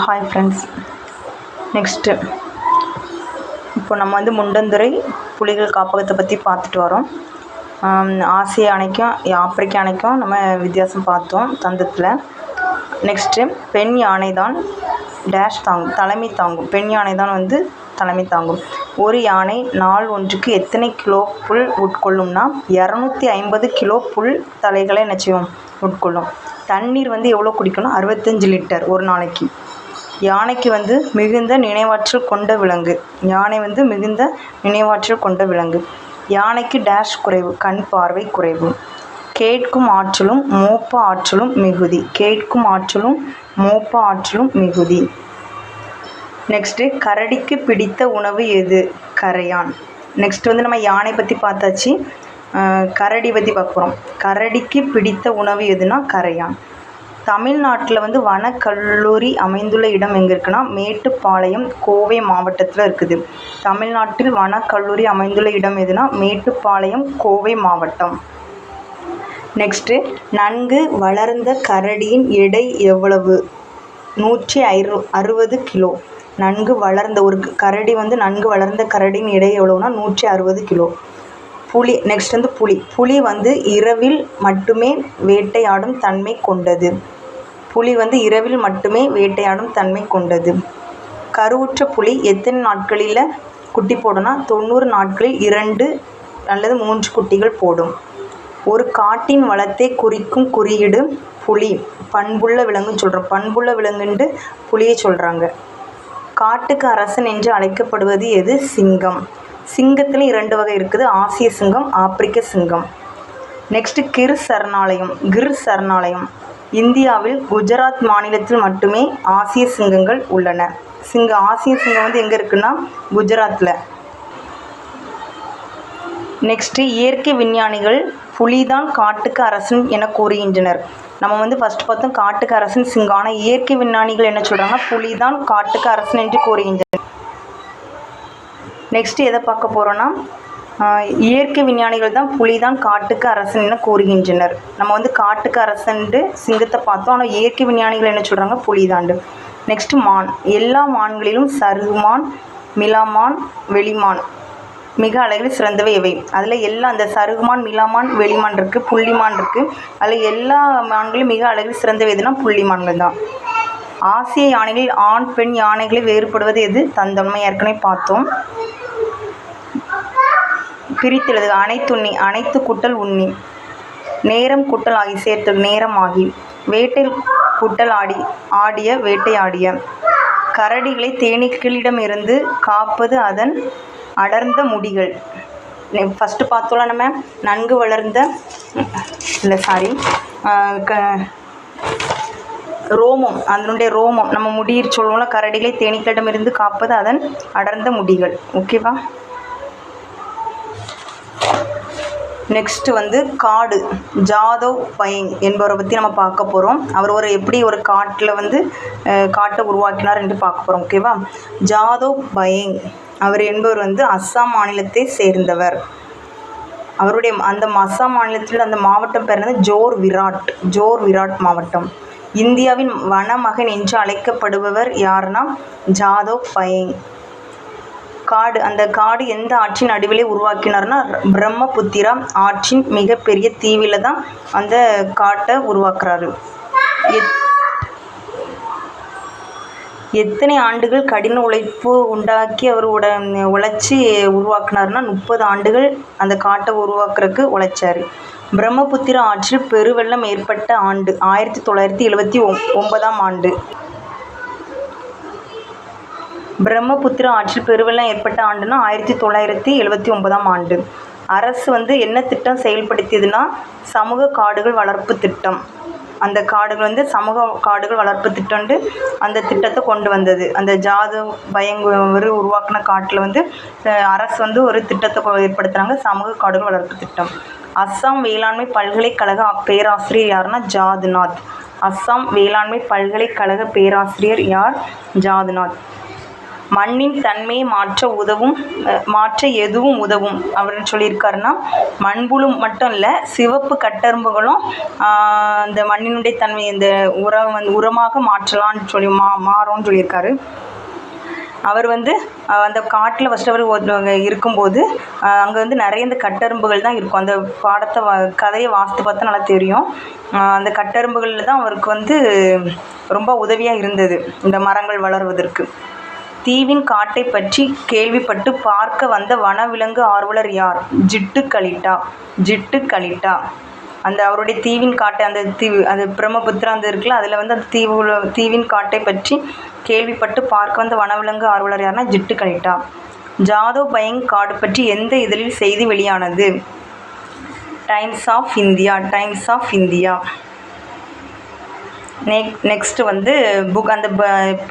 Hi friends. Next இப்போ நம்ம வந்து முண்டந்துறை புலிகள் காப்பகத்தை பற்றி பார்த்துட்டு வரோம். ஆசிய யானைக்கும் ஆப்பிரிக்க யானைக்கும் நம்ம வித்தியாசம் பார்த்தோம் தந்தத்தில். நெக்ஸ்ட்டு பெண் யானை தான் டேஷ் தாங்கும், தலைமை தாங்கும். பெண் யானை தான் வந்து தலைமை தாங்கும். ஒரு யானை நாள் ஒன்றுக்கு எத்தனை கிலோ புல் உட்கொள்ளும்னா 250 கிலோ புல் தலைகளை என்ன செய்யும் உட்கொள்ளும். தண்ணீர் வந்து எவ்வளோ குடிக்கணும்? 65 லிட்டர் ஒரு நாளைக்கு. யானைக்கு வந்து மிகுந்த நினைவாற்றல் கொண்ட விலங்கு. யானை வந்து மிகுந்த நினைவாற்றல் கொண்ட விலங்கு. யானைக்கு டேஷ் குறைவு, கண் பார்வை குறைவு. கேட்கும் ஆற்றலும் மோப்ப ஆற்றலும் மிகுதி. கேட்கும் ஆற்றலும் மோப்ப ஆற்றலும் மிகுதி. நெக்ஸ்ட்டு கரடிக்கு பிடித்த உணவு எது? கரையான். நெக்ஸ்ட் வந்து நம்ம யானை பற்றி பார்த்தாச்சு. கரடி பற்றி பார்க்க போகிறோம். கரடிக்கு பிடித்த உணவு எதுனா கரையான். தமிழ்நாட்டில் வந்து வனக்கல்லூரி அமைந்துள்ள இடம் எங்கே இருக்குன்னா மேட்டுப்பாளையம், கோவை மாவட்டத்தில் இருக்குது. தமிழ்நாட்டில் வனக்கல்லூரி அமைந்துள்ள இடம் எதுனா மேட்டுப்பாளையம், கோவை மாவட்டம். நெக்ஸ்ட்டு நன்கு வளர்ந்த கரடியின் எடை எவ்வளவு? 160 கிலோ. நன்கு வளர்ந்த ஒரு கரடி வந்து நன்கு வளர்ந்த கரடியின் எடை எவ்வளவுனா 160 கிலோ. புலி. நெக்ஸ்ட் வந்து புலி. புலி வந்து இரவில் மட்டுமே வேட்டையாடும் தன்மை கொண்டது. புலி வந்து இரவில் மட்டுமே வேட்டையாடும் தன்மை கொண்டது. கருவுற்ற புலி எத்தனை நாட்களில் குட்டி போடும்னா 90 நாட்களில் 2 அல்லது 3 குட்டிகள் போடும். ஒரு காட்டின் வளத்தை குறிக்கும் குறியீடு புலி. பண்புள்ள விலங்குன்னு சொல்கிறோம். பண்புள்ள விலங்குன்ட்டு புலியை சொல்கிறாங்க. காட்டுக்கு அரசன் என்று அழைக்கப்படுவது எது? சிங்கம். சிங்கத்தில் 2 வகை இருக்குது. ஆசிய சிங்கம், ஆப்பிரிக்க சிங்கம். நெக்ஸ்ட்டு கிர் சரணாலயம். கிர் சரணாலயம் இந்தியாவில் குஜராத் மாநிலத்தில் மட்டுமே ஆசிய சிங்கங்கள் உள்ளன. ஆசிய சிங்கம் வந்து எங்கே இருக்குன்னா குஜராத்தில். நெக்ஸ்ட்டு இயற்கை விஞ்ஞானிகள் புலிதான் காட்டுக்கு அரசன் என கூறுகின்றனர். நம்ம வந்து ஃபஸ்ட் பார்த்தோம் காட்டுக்கு அரசன் சிங்கம். ஆனால் இயற்கை விஞ்ஞானிகள் என்ன சொல்கிறாங்கன்னா புலிதான் காட்டுக்கு அரசன் என்று கூறுகின்றனர். நெக்ஸ்ட்டு எதை பார்க்க போகிறோன்னா இயற்கை விஞ்ஞானிகள் தான் புலிதான் காட்டுக்கு அரசன் என கூறுகின்றனர். நம்ம வந்து காட்டுக்கு அரசன்ட்டு சிங்கத்தை பார்த்தோம். ஆனால் இயற்கை விஞ்ஞானிகள் என்ன சொல்கிறாங்க? புலிதாண்டு. நெக்ஸ்ட்டு மான். எல்லா மான்களிலும் சருகுமான், மிலாமான், வெளிமான் மிக அழகில் சிறந்தவை எவை? அதில் எல்லாம் அந்த சருகுமான், மிலாமான், வெளிமான் இருக்குது, புள்ளிமான் இருக்குது. அதில் எல்லா மான்களும் மிக அழகில் சிறந்தவை எதுனா புள்ளிமான்கள் தான். ஆசிய யானைகளில் ஆண் பெண் யானைகளை வேறுபடுவது எது? தந்தம். ஏற்கனவே பார்த்தோம். பிரித்தெழுது. அனைத்துண்ணி. அனைத்து கூட்டல் உண்ணி. நேரம் கூட்டல் ஆகி சேர்த்து நேரம் ஆகி. வேட்டை கூட்டல் ஆடிய வேட்டையாடிய. கரடிகளை தேனீக்களிடமிருந்து காப்பது அதன் அடர்ந்த முடிகள். ஃபஸ்ட்டு பார்த்தோம்ல நம்ம நன்கு வளர்ந்த ரோமம். அதனுடைய ரோமம் நம்ம முடிர் சொல்லுவோம்ல. கரடிகளை தேனீக்களிடமிருந்து காப்பது அதன் அடர்ந்த முடிகள். ஓகேவா? நெக்ஸ்ட்டு வந்து காடு. ஜாதவ் பயங் என்பவரை பற்றி நம்ம பார்க்க போகிறோம். அவர் எப்படி ஒரு காட்டில் வந்து காட்டை உருவாக்கினார் என்று பார்க்க போகிறோம். ஓகேவா? ஜாதவ் பயங் அவர் என்பவர் வந்து அஸ்ஸாம் மாநிலத்தை சேர்ந்தவர். அவருடைய அந்த அஸ்ஸாம் மாநிலத்தில் அந்த மாவட்டம் பேர் வந்து ஜோர் விராட் மாவட்டம். இந்தியாவின் வனமகன் என்று அழைக்கப்படுபவர் யாருன்னா ஜாதவ் பயங். காடு. அந்த காடு எந்த ஆற்றின் நடுவிலே உருவாக்கினார்னா பிரம்மபுத்திரா ஆற்றின் மிகப்பெரிய தீவில் தான் அந்த காட்டை உருவாக்குறாரு. எத்தனை ஆண்டுகள் கடின உழைப்பு உண்டாக்கி அவர் உழைச்சி உருவாக்குனார்னா 30 ஆண்டுகள் அந்த காட்டை உருவாக்குறதுக்கு உழைச்சார். பிரம்மபுத்திரா ஆற்றில் பெருவெள்ளம் ஏற்பட்ட ஆண்டு 1979ஆம் ஆண்டு. பிரம்மபுத்திரா ஆற்றில் பெருவெள்ளம் ஏற்பட்ட ஆண்டுனா 1979ஆம் ஆண்டு. அரசு வந்து என்ன திட்டம் செயல்படுத்தியதுன்னா சமூக காடுகள் வளர்ப்பு திட்டம். அந்த காடுகள் வந்து சமூக காடுகள் வளர்ப்பு திட்டம்னு அந்த திட்டத்தை கொண்டு வந்தது. அந்த ஜாதவ் பயங் உருவாக்கின காட்டில் வந்து அரசு வந்து ஒரு திட்டத்தை ஏற்படுத்துகிறாங்க, சமூக காடுகள் வளர்ப்பு திட்டம். அஸ்ஸாம் வேளாண்மை பல்கலைக்கழக பேராசிரியர் யாருன்னா ஜாதுநாத். அஸ்ஸாம் வேளாண்மை பல்கலைக்கழக பேராசிரியர் யார்? ஜாதுநாத். மண்ணின் தன்மையை மாற்ற எதுவும் உதவும் அப்படின்னு சொல்லியிருக்காருன்னா, மண்புழு மட்டும் இல்லை, சிவப்பு கட்டெறும்புகளும் இந்த மண்ணினுடைய தன்மை இந்த உரமாக மாற்றலாம்னு சொல்லி மாறும்னு சொல்லியிருக்காரு. அவர் அந்த காட்டில் ஃபஸ்ட்டு அவர் இருக்கும்போது அங்கே நிறைய இந்த கட்டெறும்புகள் தான் இருக்கும். அந்த கதையை வாசித்து பார்த்தா நல்லா தெரியும். அந்த கட்டெறும்புகளில் தான் அவருக்கு ரொம்ப உதவியாக இருந்தது இந்த மரங்கள் வளர்வதற்கு. தீவின் காட்டை பற்றி கேள்விப்பட்டு பார்க்க வந்த வனவிலங்கு ஆர்வலர் யார்? ஜிட்டு கலிட்டா. அவருடைய தீவின் காட்டை அது பிரம்மபுத்திரா இருக்குல்ல, அதில் அந்த தீவின் காட்டை பற்றி கேள்விப்பட்டு பார்க்க வந்த வனவிலங்கு ஆர்வலர் யாருன்னா ஜிட்டு கலிட்டா. ஜாதவ் பயங் காடு பற்றி எந்த இதழில் செய்தி வெளியானது? Times of India. Next book அந்த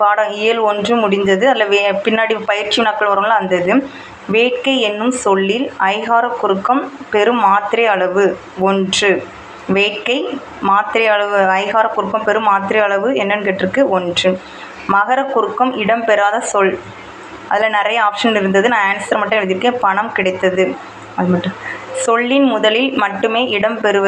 பாடம் இயல் 1 முடிந்தது. அதில் பின்னாடி பயிற்சி நாட்கள் வரும்ல, அந்த இது. வேட்கை என்னும் சொல்லில் ஐகார குறுக்கம் பெரும் மாத்திரை அளவு 1. வேட்கை மாத்திரை அளவு ஐகார குறுக்கம் பெரும் மாத்திரை அளவு என்னன்னு கேட்டிருக்கு 1. மகர குறுக்கம் இடம்பெறாத சொல். அதில் நிறைய ஆப்ஷன் இருந்தது, நான் ஆன்சர் மட்டும் எழுதியிருக்கேன். பணம் கிடைத்தது. அது மட்டும். சொல்லின் முதலில் மட்டுமே இடம்பெறுவது